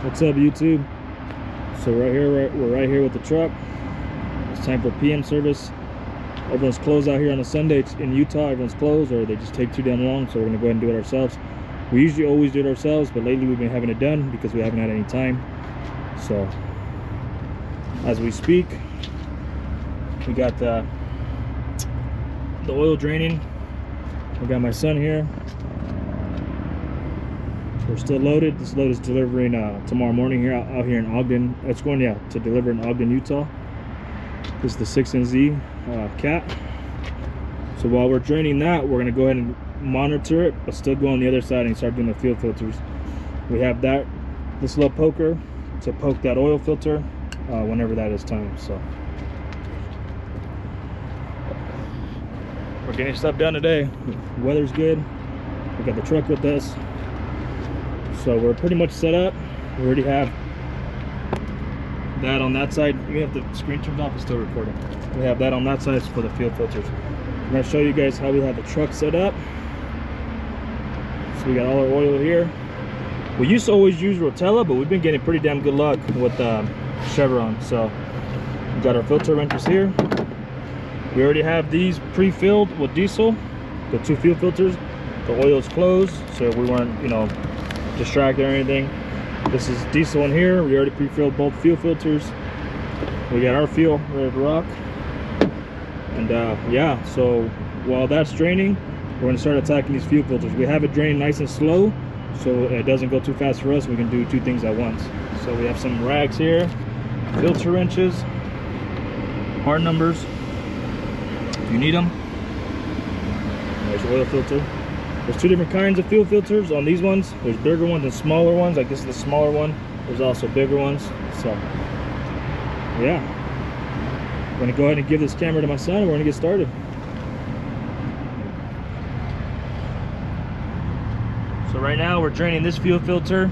What's up, YouTube? So we're right here with the truck. It's time for PM service. Everyone's closed out here on a Sunday. It's in Utah, everyone's closed, or they just take too damn long, so we're gonna go ahead and do it ourselves. We usually always do it ourselves, but lately we've been having it done because we haven't had any time. So as we speak, we got the oil draining. We got my son here. We're still loaded. This load is delivering tomorrow morning here out here in Ogden. It's going to deliver in Ogden, Utah. This is the 6NZ cat. So while we're draining that, we're going to go ahead and monitor it, but still go on the other side and start doing the fuel filters. We have this little poker to poke that oil filter whenever that is time. So we're getting stuff done today. The weather's good. We got the truck with us. So we're pretty much set up. We already have that on that side. We have the screen turned off, it's still recording. We have that on that side for the fuel filters. I'm gonna show you guys how we have the truck set up. So we got all our oil here. We used to always use Rotella, but we've been getting pretty damn good luck with Chevron. So we got our filter wrenches here. We already have these pre-filled with diesel, the 2 fuel filters. The oil is closed, so we weren't, distracted or anything. This is diesel in here. We already pre-filled both fuel filters. We got our fuel ready to rock. And yeah, so while that's draining, we're going to start attacking these fuel filters. We have it draining nice and slow, so it doesn't go too fast for us. We can do 2 things at once. So we have some rags here, filter wrenches, part numbers if you need them. There's your oil filter. There's 2 different kinds of fuel filters on these ones. There's bigger ones and smaller ones. Like this is the smaller one. There's also bigger ones. So yeah, I'm gonna go ahead and give this camera to my son and we're gonna get started. So right now we're draining this fuel filter.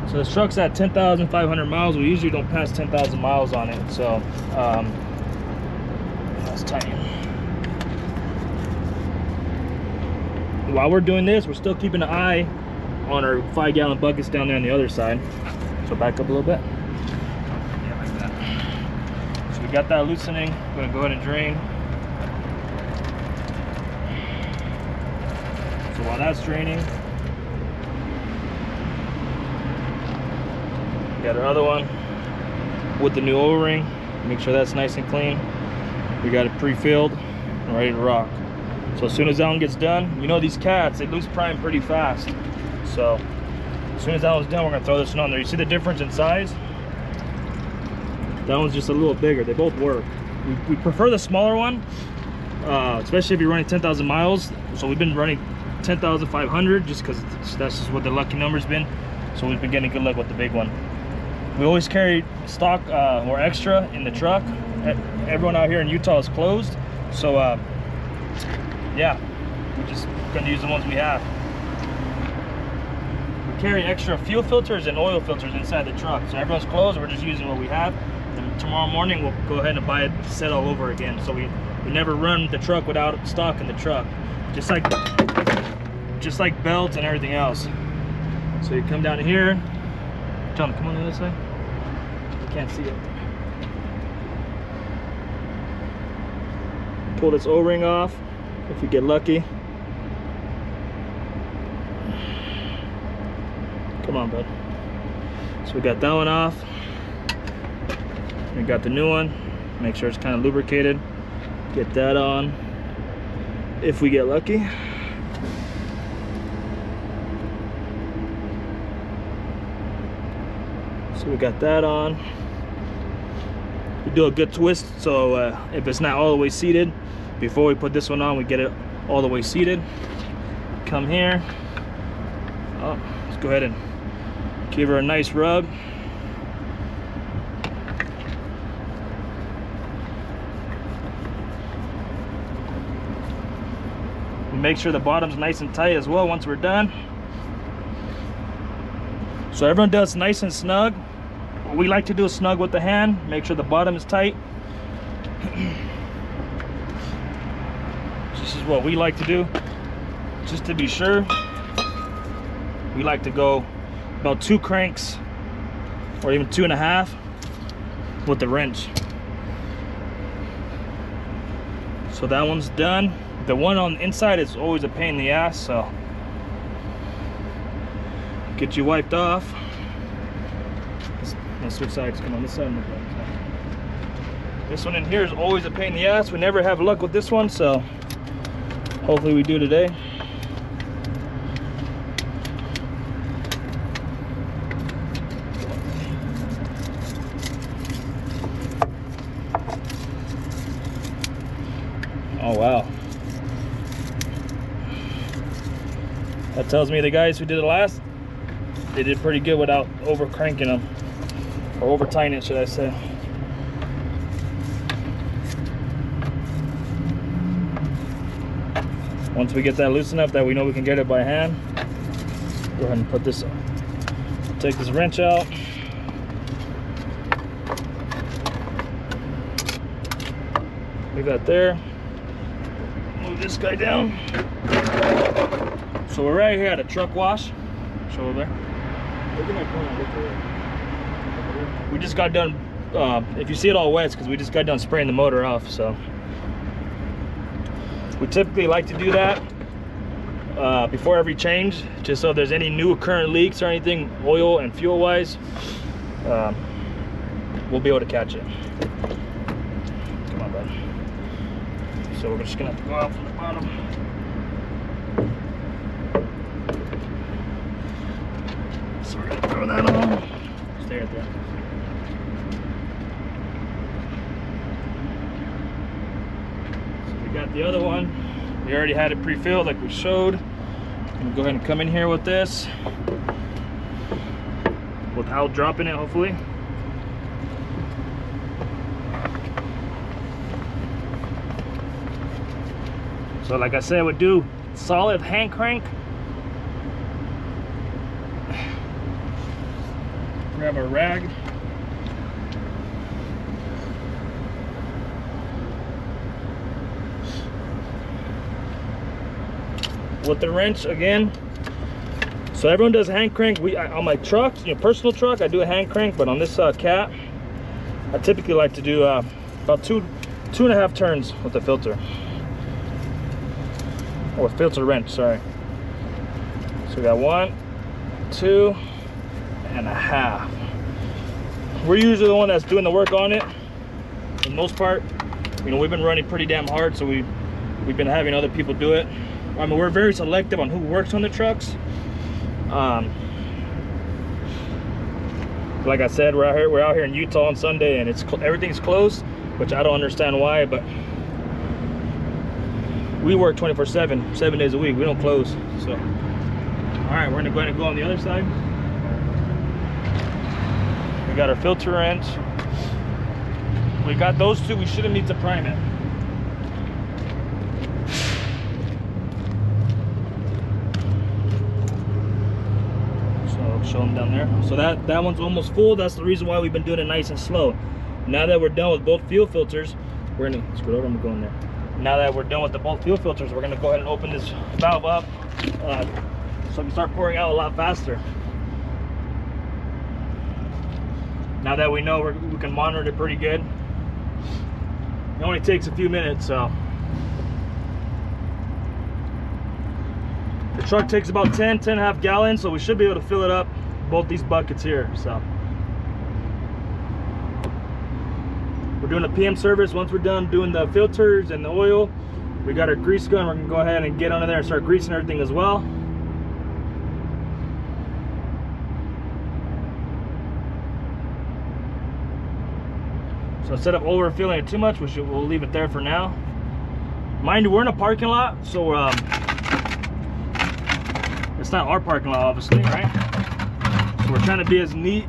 So this truck's at 10,500 miles. We usually don't pass 10,000 miles on it. So let's tighten. While we're doing this, we're still keeping an eye on our 5-gallon buckets down there on the other side. So back up a little bit. Yeah, like that. So we got that loosening. We're gonna go ahead and drain. So while that's draining, we got our other one with the new O-ring. Make sure that's nice and clean. We got it pre-filled and ready to rock. So as soon as that one gets done, these cats, they lose prime pretty fast. So as soon as that one's done, we're gonna throw this one on there. You see the difference in size? That one's just a little bigger. They both work. We prefer the smaller one, especially if you're running 10,000 miles. So we've been running 10,500 just because that's just what the lucky number's been. So we've been getting good luck with the big one. We always carry stock or extra in the truck. Everyone out here in Utah is closed. So yeah, we're just gonna use the ones we have. We carry extra fuel filters and oil filters inside the truck. So everyone's closed, we're just using what we have. And tomorrow morning we'll go ahead and buy it set all over again. So we never run the truck without stock in the truck. Just like belts and everything else. So you come down here. John, come on the other side. You can't see it. Pull this O-ring off. If we get lucky. Come on, bud. So we got that one off. We got the new one. Make sure it's kind of lubricated. Get that on. If we get lucky. So we got that on. We do a good twist, so if it's not all the way seated, before we put this one on, we get it all the way seated. Come here. Oh, let's go ahead and give her a nice rub. We make sure the bottom's nice and tight as well once we're done. So everyone does nice and snug. What we like to do is snug with the hand. Make sure the bottom is tight. This is what we like to do, just to be sure. We like to go about 2 cranks or even 2.5 with the wrench. So that one's done. The one on the inside is always a pain in the ass, so get you wiped off. Let's switch sides. Come on, this side. This one in here is always a pain in the ass. We never have luck with this one, so hopefully we do today. Oh wow. That tells me the guys who did it last, they did pretty good without over cranking them, or over tightening, should I say. Once we get that loose enough that we know we can get it by hand, go ahead and put this, take this wrench out. Leave that there. Move this guy down. So we're right here at a truck wash. Show over there. We just got done, if you see it all wet, it's because we just got done spraying the motor off. So we typically like to do that before every change, just so if there's any new current leaks or anything, oil and fuel wise, we'll be able to catch it. Come on, bud. So we're just gonna have to go out from the bottom. So we're gonna throw that on. Stay right there. So we got the other one. We already had it pre-filled like we showed. I'm gonna go ahead and come in here with this without dropping it, hopefully. So like I said, I would do solid hand crank. Grab a rag. With the wrench again. So everyone does hand crank. On my truck, personal truck, I do a hand crank, but on this cat, I typically like to do about two and a half turns with the filter. Or filter wrench, sorry. So we got 1, 2 and a half. We're usually the one that's doing the work on it. For the most part, we've been running pretty damn hard, so we've been having other people do it. I mean, we're very selective on who works on the trucks. Like I said, we're out here in Utah on Sunday, and everything's closed, which I don't understand why, but we work 24/7, 7 days a week. We don't close. So, all right, we're gonna go ahead and go on the other side. We got our filter wrench. We got those two. We shouldn't need to prime it. So show them down there. So that one's almost full. That's the reason why we've been doing it nice and slow. Now that we're done with both fuel filters, we're gonna screw it over. I'm gonna go in there. Now that we're done with the both fuel filters, we're gonna go ahead and open this valve up so we can start pouring out a lot faster. Now that we know we can monitor it pretty good. It only takes a few minutes, so. The truck takes about 10.5 gallons, so we should be able to fill it up, both these buckets here, so. We're doing a PM service. Once we're done doing the filters and the oil, we got our grease gun. We're gonna go ahead and get under there and start greasing everything as well. So instead of overfilling it too much, we'll leave it there for now. Mind you, we're in a parking lot, so it's not our parking lot, obviously, right? So we're trying to be as neat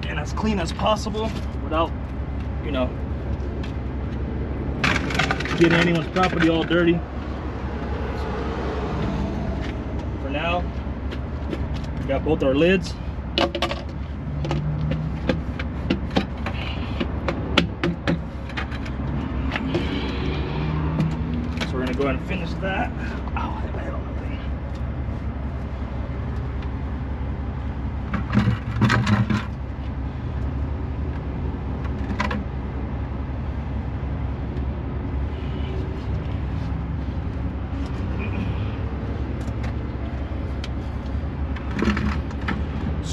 and as clean as possible without, getting anyone's property all dirty. For now, we got both our lids. So we're gonna go ahead and finish that. Ow, I hit my head on the thing.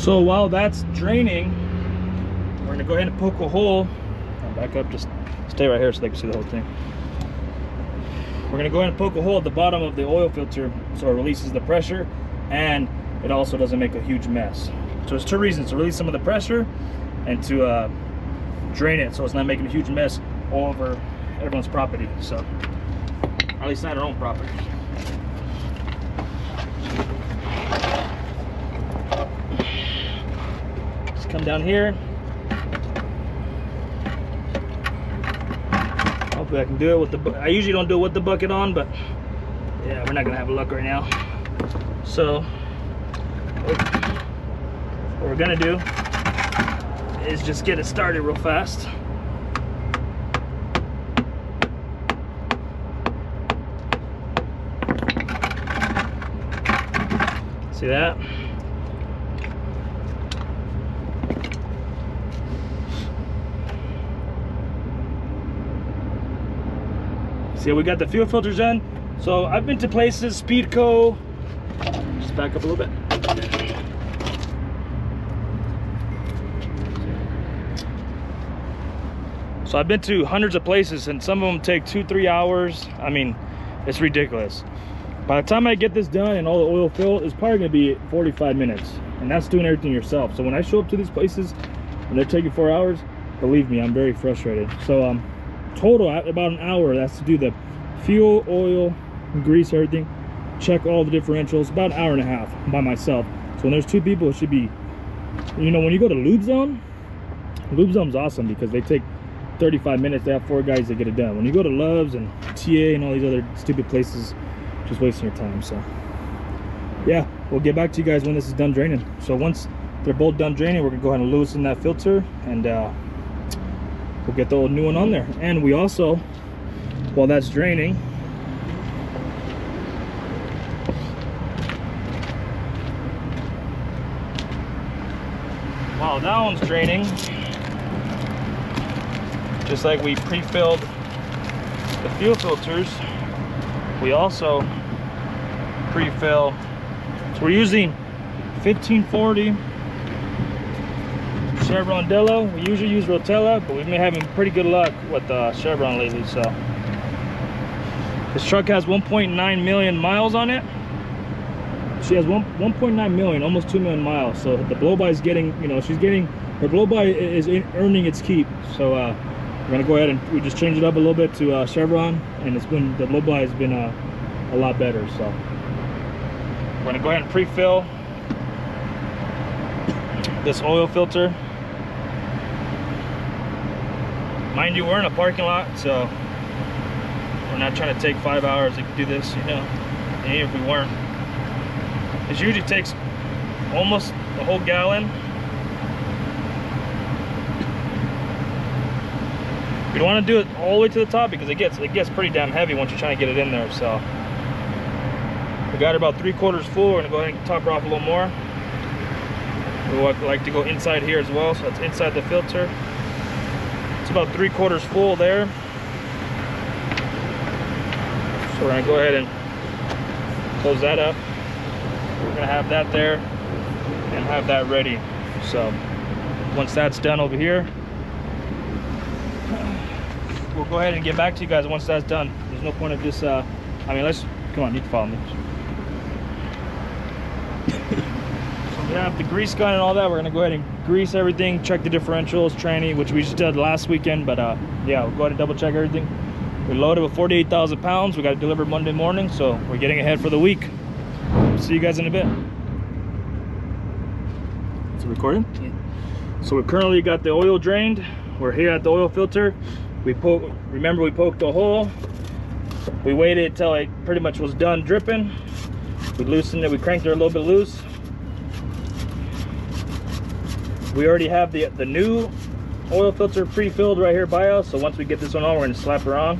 So while that's draining, we're gonna go ahead and poke a hole. I'll back up, just stay right here so they can see the whole thing. We're gonna go ahead and poke a hole at the bottom of the oil filter so it releases the pressure and it also doesn't make a huge mess. So there's two reasons: to release some of the pressure and to drain it so it's not making a huge mess all over everyone's property. So, or at least not our own property. Just come down here. Hopefully I can do it with the, I usually don't do it with the bucket on, but yeah, we're not gonna have luck right now. So what we're gonna do is just get it started real fast. See that? See, we got the fuel filters in. So I've been to places, Speedco. Just back up a little bit. So I've been to hundreds of places and some of them take 2-3 hours. I mean, it's ridiculous. By the time I get this done and all the oil filled, it's probably gonna be 45 minutes. And that's doing everything yourself. So when I show up to these places and they're taking 4 hours, believe me, I'm very frustrated. So total, about an hour, that's to do the fuel, oil, grease, everything. Check all the differentials, about an hour and a half by myself. So when there's two people, it should be, you know, when you go to Lube Zone's awesome because they take 35 minutes. They have 4 guys that get it done. When you go to Love's and TA and all these other stupid places, just wasting your time. So yeah, we'll get back to you guys when this is done draining. So once they're both done draining, we're gonna go ahead and loosen that filter and we'll get the old new one on there. And we also, while that's draining, while that one's draining, just like we pre-filled the fuel filters, we also pre-fill. So we're using 1540 Chevron Delo. We usually use Rotella, but we've been having pretty good luck with Chevron lately. So this truck has 1.9 million miles on it. She has 1.9 million, almost 2 million miles. So the blow-by is getting, you know, she's getting, her blow-by is earning its keep. So we're gonna go ahead and we just change it up a little bit to Chevron, and it's been, the blow-by has been a lot better. So we're gonna go ahead and pre-fill this oil filter. Mind you, we're in a parking lot, so we're not trying to take 5 hours to do this, you know. And even if we weren't, it usually takes almost a whole gallon. You don't want to do it all the way to the top because it gets pretty damn heavy once you're trying to get it in there. So we got it about 3/4 full. We're gonna go ahead and top her off a little more. We like to go inside here as well, so it's inside the filter. It's about 3/4 full there. So we're gonna go ahead and close that up. We're gonna have that there and have that ready. So once that's done over here, we'll go ahead and get back to you guys once that's done. There's no point of just I mean, let's come on, you can follow me. So we have the grease gun and all that. We're gonna go ahead and grease everything, check the differentials, tranny, which we just did last weekend, but yeah, we'll go ahead and double check everything. We loaded with 48,000 pounds. We got it delivered Monday morning, so we're getting ahead for the week. See you guys in a bit. Is it recording? Yeah. So we currently got the oil drained. We're here at the oil filter. Remember we poked a hole. We waited till it pretty much was done dripping. We loosened it, we cranked it a little bit loose. We already have the new oil filter pre-filled right here by us. So once we get this one on, we're gonna slap her on.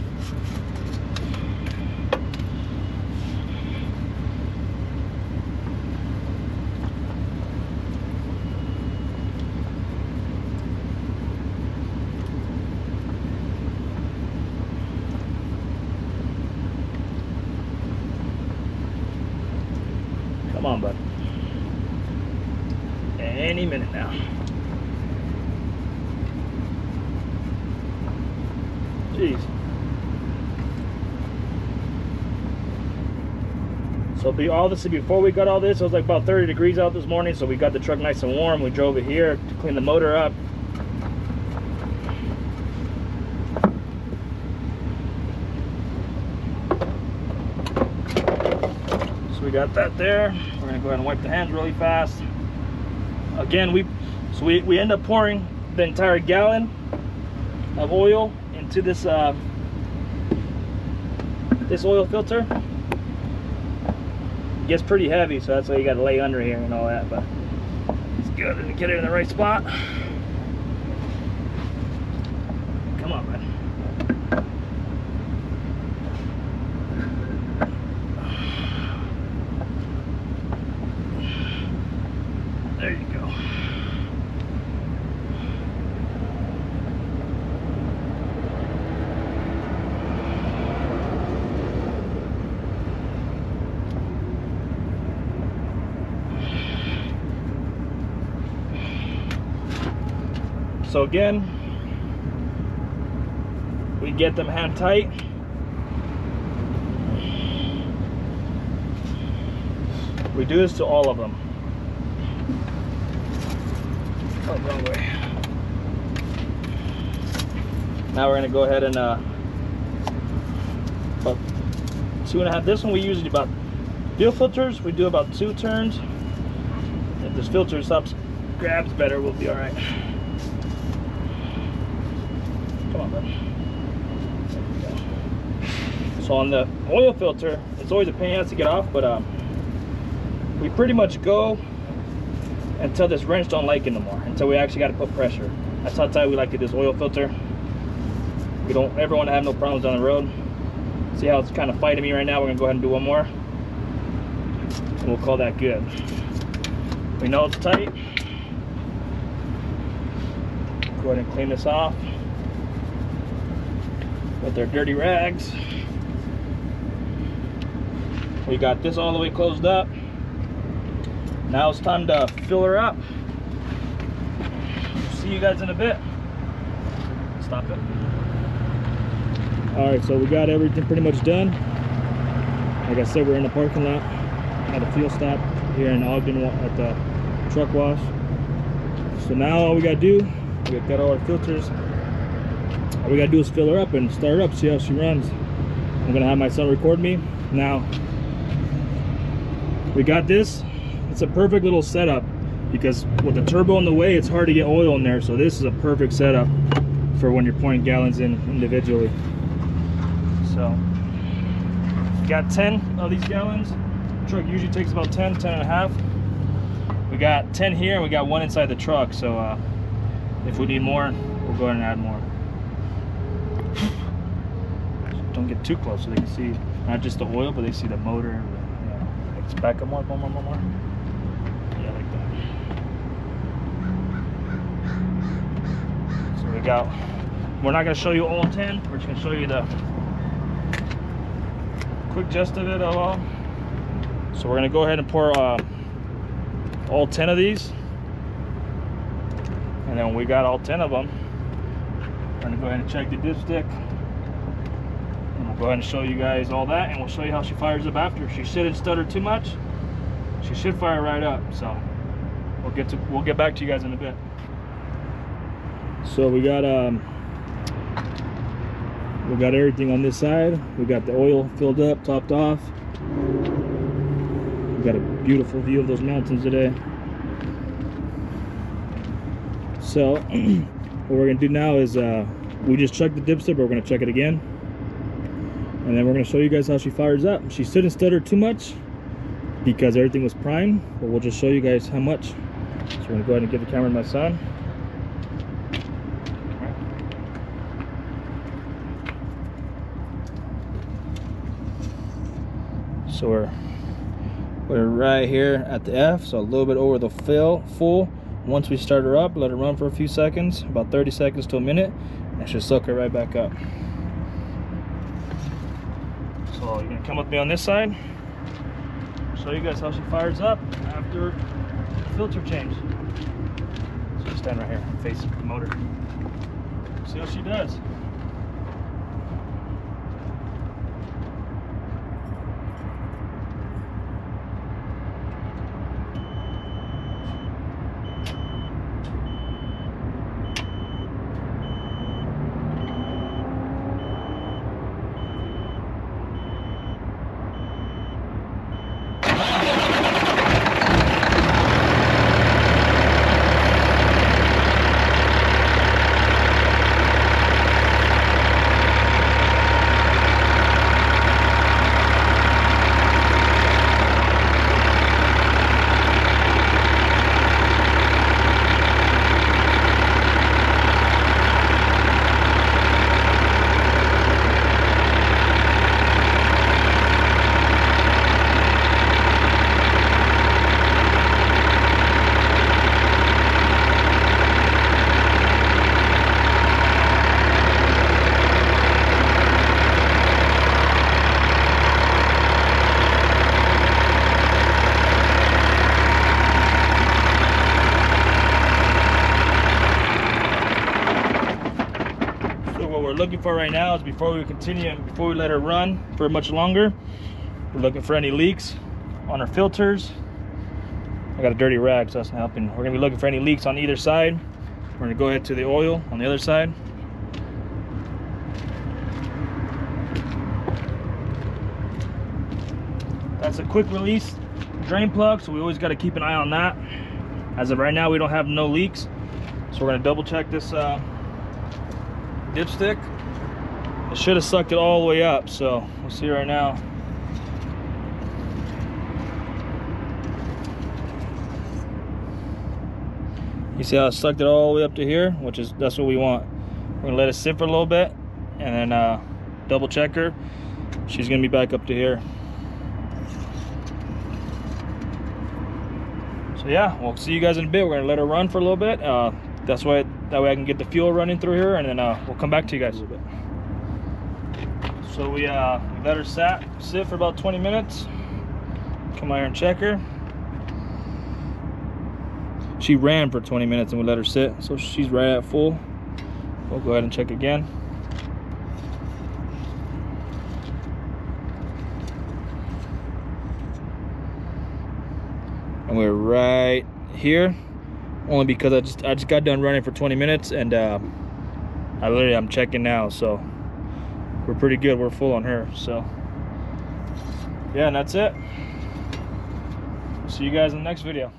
Come on, bud. any minute now. Jeez. So all this, before we got all this, it was like about 30 degrees out this morning, so we got the truck nice and warm. We drove it here to clean the motor up. So we got that there. We're gonna go ahead and wipe the hands really fast. Again, we end up pouring the entire gallon of oil into this this oil filter. It gets pretty heavy, so that's why you got to lay under here and all that, but it's good to get it in the right spot. Come on, man. There you go. So again, we get them hand tight. We do this to all of them. Oh, wrong way. Now we're gonna go ahead and about 2.5. This one we usually about fuel filters. We do about 2 turns. If this filter stops, grabs better, we'll be all right. Come on, bud. There we go. So on the oil filter, it's always a pain in the ass to get off, but we pretty much go until this wrench don't like it no more, until we actually got to put pressure. That's how tight we like to do this oil filter. We don't ever want to have no problems down the road. See how it's kind of fighting me right now? We're gonna go ahead and do one more, and we'll call that good. We know it's tight. Go ahead and clean this off with their dirty rags. We got this all the way closed up. Now it's time to fill her up. See you guys in a bit. Stop it. All right, so we got everything pretty much done. Like I said, we're in the parking lot at a fuel stop here in Ogden at the truck wash. So now all we gotta do, we've got all our filters. All we gotta do is fill her up and start her up, see how she runs. I'm gonna have my son record me. Now, we got this. It's a perfect little setup because with the turbo in the way, it's hard to get oil in there. So this is a perfect setup for when you're pouring gallons in individually. So, we got 10 of these gallons. The truck usually takes about 10 and a half. We got 10 here and we got 1 inside the truck. So if we need more, we'll go ahead and add more. Don't get too close so they can see not just the oil, but they see the motor. Let's back up more. Yeah, like that. So we got, we're not going to show you all 10, we're just going to show you the quick gist of it all. So we're going to go ahead and pour all 10 of these. And then when we got all 10 of them, we're going to go ahead and check the dipstick. And we'll go ahead and show you guys all that, and we'll show you how she fires up after. She shouldn't stutter too much. She should fire right up. So we'll get back to you guys in a bit. So we got everything on this side. We got the oil filled up, topped off. We got a beautiful view of those mountains today. So what we're gonna do now is we just checked the dipstick, but we're gonna check it again, and then we're gonna show you guys how she fires up. She shouldn't stutter too much because everything was primed, but we'll just show you guys how much. So we're gonna go ahead and give the camera to my son. So we're right here at the F, so a little bit over the full. Once we start her up, let her run for a few seconds, about 30 seconds to a minute, and she'll suck her right back up. So you're gonna come with me on this side. Show you guys how she fires up after filter change. So just stand right here, face the motor. See how she does. What we're looking for right now is before we continue and before we let her run for much longer, we're looking for any leaks on our filters. I got a dirty rag, so that's not helping. We're gonna be looking for any leaks on either side. We're gonna go ahead to the oil on the other side. That's a quick release drain plug, so we always got to keep an eye on that. As of right now, we don't have no leaks, so we're gonna double check this dipstick. It should have sucked it all the way up, so we'll see right now. You see how it sucked it all the way up to here, that's what we want. We're gonna let it sit for a little bit and then double check her. She's gonna be back up to here. So yeah, we'll see you guys in a bit. We're gonna let her run for a little bit. That way I can get the fuel running through here, and then we'll come back to you guys a little bit. So we let her sit for about 20 minutes. Come out here and check her. She ran for 20 minutes and we let her sit, so she's right at full. We'll go ahead and check again. And we're right here, only because I just got done running for 20 minutes, and I'm checking now, so we're pretty good. We're full on her. So yeah, and that's it. See you guys in the next video.